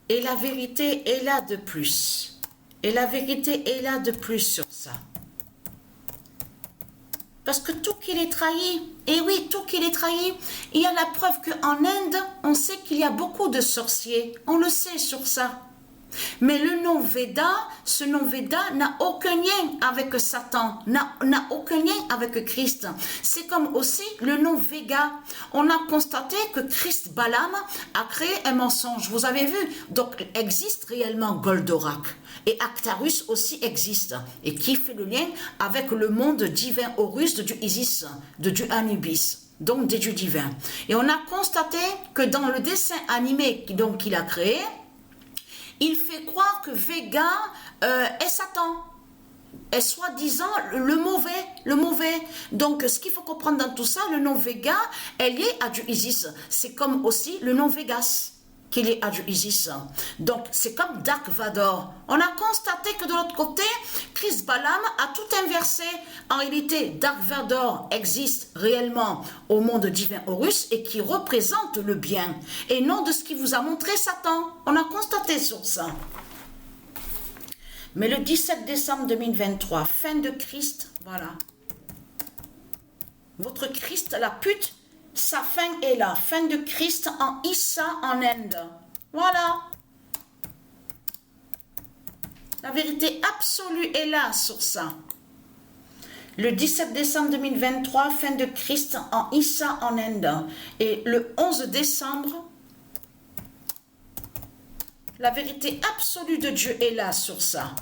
Et la vérité est là de plus. Et la vérité est là de plus sur ça. Parce que tout qu'il est trahi, et oui, tout qu'il est trahi, il y a la preuve qu'en Inde, on sait qu'il y a beaucoup de sorciers. On le sait sur ça. Mais le nom Veda, ce nom Veda n'a aucun lien avec Satan, n'a aucun lien avec Christ. C'est comme aussi le nom Vega. On a constaté que Christ Balaam a créé un mensonge. Vous avez vu? Donc existe réellement Goldorak. Et Actarus aussi existe. Et qui fait le lien avec le monde divin Horus de Dieu Isis, de Dieu Anubis. Donc des dieux divins. Et on a constaté que dans le dessin animé qu'il a créé, il fait croire que Vega est Satan, est soi-disant le mauvais. Donc, ce qu'il faut comprendre dans tout ça, le nom Vega est lié à Dieu Isis. C'est comme aussi le nom Vegas, qui est lié à Dieu Isis. Donc, c'est comme Dark Vador. On a constaté que de l'autre côté, Chris Balaam a tout inversé. En réalité, Dark Vador existe réellement au monde divin Horus et qui représente le bien. Et non de ce qui vous a montré Satan. On a constaté sur ça. Mais le 17 décembre 2023, fin de Christ, voilà. Votre Christ, la pute, sa fin est là. Fin de Christ en Issa en Inde. Voilà. La vérité absolue est là sur ça. Le 17 décembre 2023, fin de Christ en Issa en Inde. Et le 11 décembre, la vérité absolue de Dieu est là sur ça.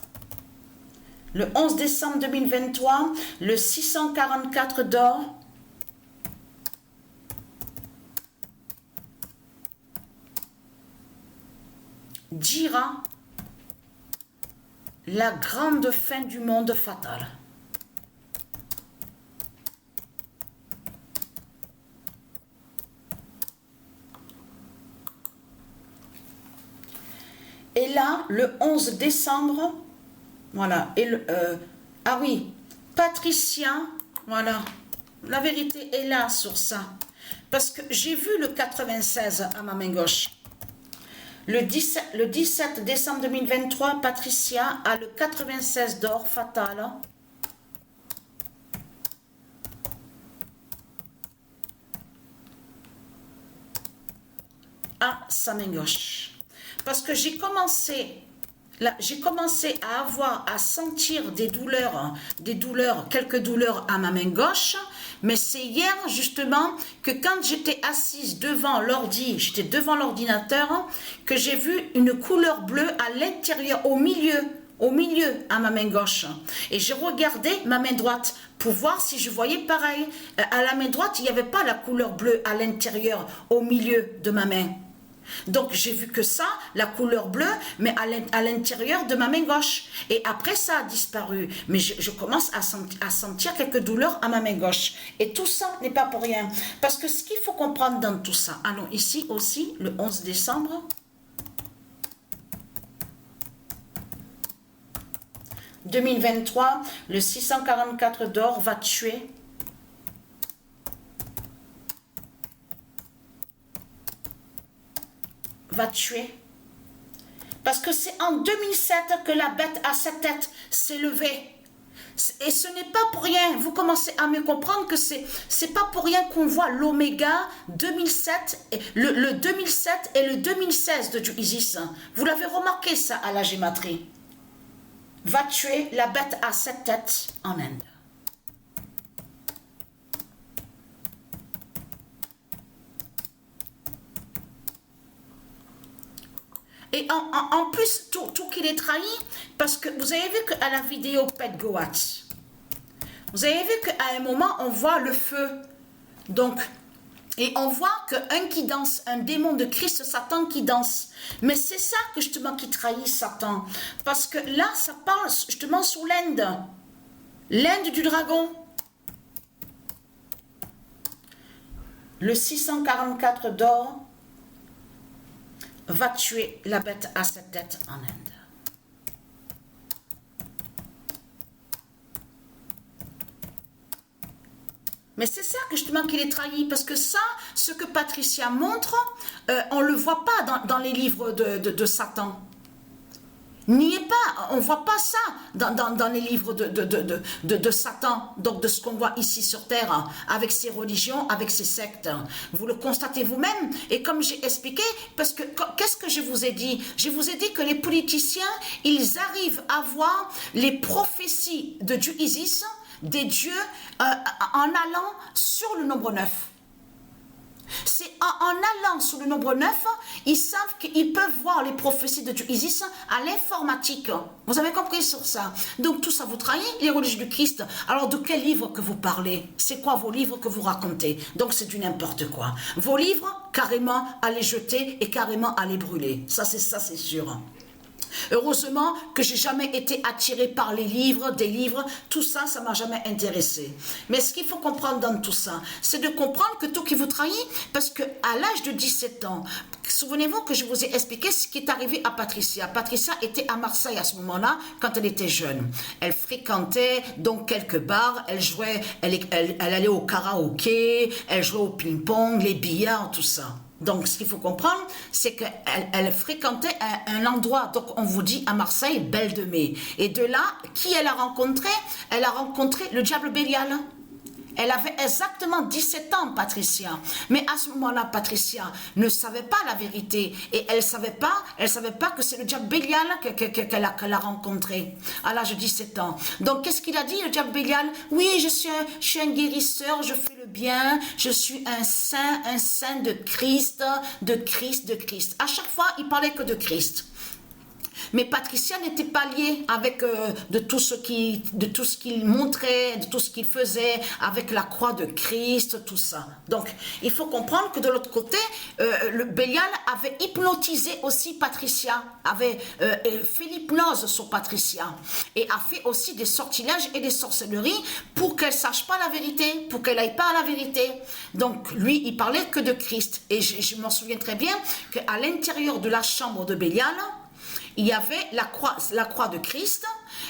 Le 11 décembre 2023, le 644 d'or. Dira la grande fin du monde fatal. Et là, le 11 décembre, voilà, et ah oui, Patricia, voilà, la vérité est là sur ça. Parce que j'ai vu le 96 à ma main gauche. Le 17 décembre 2023, Patricia a le 96 d'or fatal. À sa main gauche. Parce que j'ai commencé à sentir des douleurs, quelques douleurs à ma main gauche, mais c'est hier justement que quand j'étais assise devant l'ordinateur, que j'ai vu une couleur bleue à l'intérieur, au milieu à ma main gauche. Et j'ai regardé ma main droite pour voir si je voyais pareil. À la main droite, il n'y avait pas la couleur bleue à l'intérieur, au milieu de ma main. Donc j'ai vu que ça, la couleur bleue, mais à l'intérieur de ma main gauche. Et après ça a disparu. Mais je commence à sentir quelques douleurs à ma main gauche. Et tout ça n'est pas pour rien. Parce que ce qu'il faut comprendre dans tout ça, allons ici aussi, le 11 décembre. « 2023, le 644 d'or va tuer. Va tuer. Parce que c'est en 2007 que la bête à 7 têtes s'est levée. Et ce n'est pas pour rien. Vous commencez à me comprendre que c'est pas pour rien qu'on voit l'oméga 2007, le 2007 et le 2016 de Dieu Isis. Vous l'avez remarqué ça à la gématrie. Va tuer la bête à 7 têtes en Inde. Et en plus, tout qu'il est trahi, parce que vous avez vu qu'à la vidéo Pet Goat, vous avez vu qu'à un moment, on voit le feu. Donc, et on voit qu'un qui danse, un démon de Christ, Satan qui danse. Mais c'est ça que justement qui trahit Satan. Parce que là, ça parle justement sur l'Inde. L'Inde du dragon. Le 644 d'or va tuer la bête à 7 têtes en Inde. Mais c'est ça que justement qu'il est trahi, parce que ça, ce que Patricia montre, on ne le voit pas dans les livres de Satan. N'y est pas, on ne voit pas ça dans les livres de Satan, donc de ce qu'on voit ici sur Terre, hein, avec ses religions, avec ses sectes. Vous le constatez vous-même, et comme j'ai expliqué, parce que qu'est-ce que je vous ai dit? Je vous ai dit que les politiciens, ils arrivent à voir les prophéties de Dieu Isis, des dieux, en allant sur le nombre 9. C'est en allant sur le nombre 9, ils savent qu'ils peuvent voir les prophéties de Dieu Isis à l'informatique. Vous avez compris sur ça? Donc tout ça vous trahit, les religions du Christ. Alors de quel livre que vous parlez? C'est quoi vos livres que vous racontez? Donc c'est du n'importe quoi. Vos livres, carrément à les jeter et carrément à les brûler. Ça c'est sûr. Heureusement que j'ai jamais été attirée par les livres, des livres, tout ça, ça m'a jamais intéressé. Mais ce qu'il faut comprendre dans tout ça, c'est de comprendre que tout qui vous trahit, parce que à l'âge de 17 ans, souvenez-vous que je vous ai expliqué ce qui est arrivé à Patricia. Patricia était à Marseille à ce moment-là, quand elle était jeune. Elle fréquentait donc quelques bars, elle jouait, elle allait au karaoké, elle jouait au ping-pong, les billards, tout ça. Donc, ce qu'il faut comprendre, c'est qu'elle fréquentait un endroit, donc on vous dit à Marseille, Belle de Mai. Et de là, qui elle a rencontré? Elle a rencontré le diable Bélial. Elle avait exactement 17 ans, Patricia. Mais à ce moment-là, Patricia ne savait pas la vérité. Et elle savait pas que c'est le diable Bélial qu'elle a rencontré à l'âge de 17 ans. Donc, qu'est-ce qu'il a dit, le diable Bélial? Oui, je suis un guérisseur, je fais le bien, je suis un saint de Christ, de Christ, de Christ. À chaque fois, il parlait que de Christ. Mais Patricia n'était pas liée avec de tout ce qu'il montrait, de tout ce qu'il faisait, avec la croix de Christ, tout ça. Donc, il faut comprendre que de l'autre côté, le Bélial avait hypnotisé aussi Patricia, avait fait l'hypnose sur Patricia, et a fait aussi des sortilèges et des sorcelleries pour qu'elle sache pas la vérité, pour qu'elle n'aille pas à la vérité. Donc, lui, il parlait que de Christ. Et je m'en souviens très bien qu'à l'intérieur de la chambre de Bélial, il y avait la croix de Christ,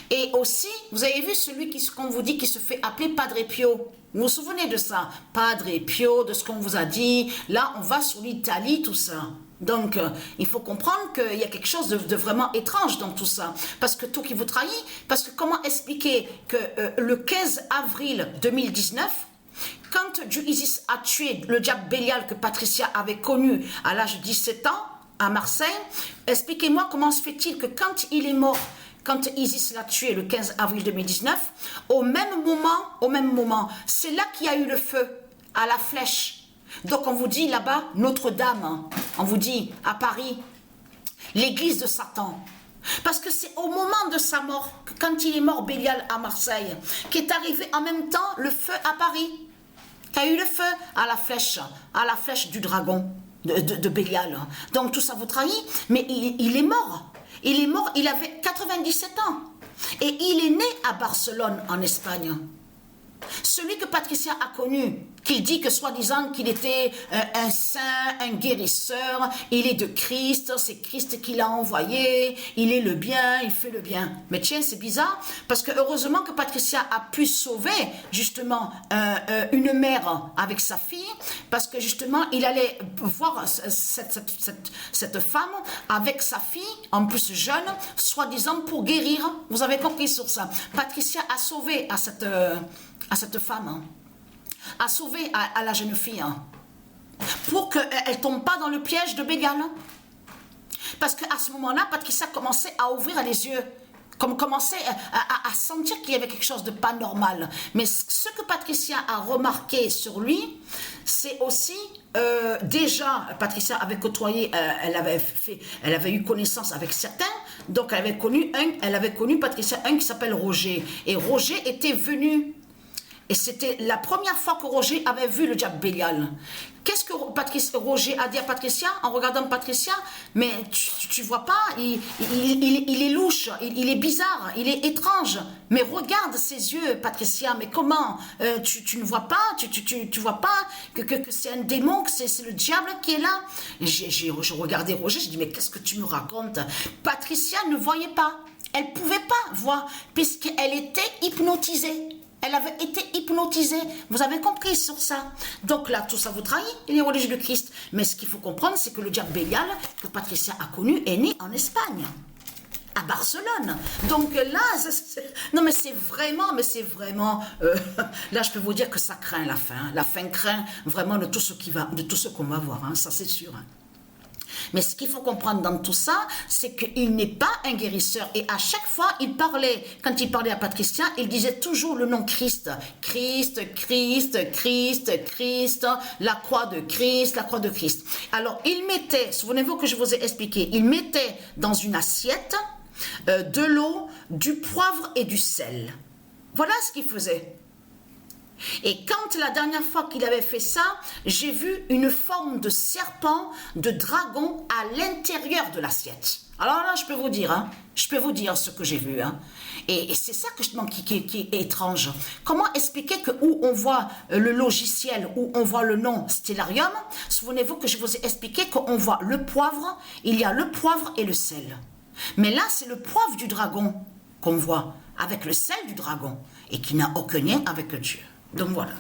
et aussi, vous avez vu celui qu'on vous dit qui se fait appeler Padre Pio. Vous vous souvenez de ça? Padre Pio, de ce qu'on vous a dit. Là, on va sur l'Italie, tout ça. Donc, il faut comprendre qu'il y a quelque chose de vraiment étrange dans tout ça. Parce que tout qui vous trahit, parce que comment expliquer que le 15 avril 2019, quand Dieu Isis a tué le diable Bélial que Patricia avait connu à l'âge de 17 ans, à Marseille, expliquez-moi comment se fait-il que quand il est mort, quand Isis l'a tué le 15 avril 2019, au même moment, c'est là qu'il y a eu le feu, à la flèche. Donc on vous dit là-bas, Notre-Dame, hein. On vous dit à Paris, l'église de Satan. Parce que c'est au moment de sa mort, quand il est mort Bélial à Marseille, qu'est arrivé en même temps le feu à Paris. Il y a eu le feu à la flèche du dragon. De Bélial. Donc tout ça vous trahit, mais il est mort. Il est mort, il avait 97 ans. Et il est né à Barcelone, en Espagne. Celui que Patricia a connu, qu'il dit que soi-disant qu'il était un saint, un guérisseur, il est de Christ, c'est Christ qui l'a envoyé, il est le bien, il fait le bien. Mais tiens, c'est bizarre, parce que heureusement que Patricia a pu sauver justement une mère avec sa fille, parce que justement, il allait voir cette femme avec sa fille, en plus jeune, soi-disant pour guérir. Vous avez compris sur ça. Patricia a sauvé à cette femme, hein, a sauvé à la jeune fille, hein, pour qu'elle ne tombe pas dans le piège de Bélial. Parce qu'à ce moment-là, Patricia commençait à ouvrir les yeux, commençait à sentir qu'il y avait quelque chose de pas normal. Mais ce que Patricia a remarqué sur lui, c'est aussi, déjà, Patricia avait côtoyé, elle avait eu connaissance avec certains, donc elle avait connu Patricia, un qui s'appelle Roger. Et Roger était venu. Et c'était la première fois que Roger avait vu le diable Bélial. Qu'est-ce que Roger a dit à Patricia en regardant Patricia? Mais tu vois pas, il est louche, il est bizarre, il est étrange. Mais regarde ses yeux, Patricia, mais comment tu ne vois pas, tu vois pas que c'est un démon, que c'est le diable qui est là? Je regardais Roger, je dis mais qu'est-ce que tu me racontes? Patricia ne voyait pas, elle pouvait pas voir, puisqu'elle était hypnotisée. Elle avait été hypnotisée. Vous avez compris sur ça. Donc là, tout ça vous trahit, les religieux du Christ. Mais ce qu'il faut comprendre, c'est que le diable Bélial, que Patricia a connu, est né en Espagne. À Barcelone. Donc là, non mais c'est vraiment, là je peux vous dire que ça craint la fin. Hein. La fin craint vraiment de tout ce qu'on va voir, hein, ça c'est sûr. Hein. Mais ce qu'il faut comprendre dans tout ça, c'est qu'il n'est pas un guérisseur. Et à chaque fois, quand il parlait à Patricia, il disait toujours le nom Christ. Christ, Christ, Christ, Christ, la croix de Christ, la croix de Christ. Alors, il mettait, souvenez-vous que je vous ai expliqué, il mettait dans une assiette de l'eau, du poivre et du sel. Voilà ce qu'il faisait. Et quand la dernière fois qu'il avait fait ça, j'ai vu une forme de serpent, de dragon à l'intérieur de l'assiette. Alors là, je peux vous dire, hein, je peux vous dire ce que j'ai vu. Hein. Et c'est ça qui est étrange. Comment expliquer que où on voit le logiciel, où on voit le nom Stellarium, souvenez-vous que je vous ai expliqué qu'on voit le poivre, il y a le poivre et le sel. Mais là, c'est le poivre du dragon qu'on voit, avec le sel du dragon, et qui n'a aucun lien avec Dieu. Donc voilà,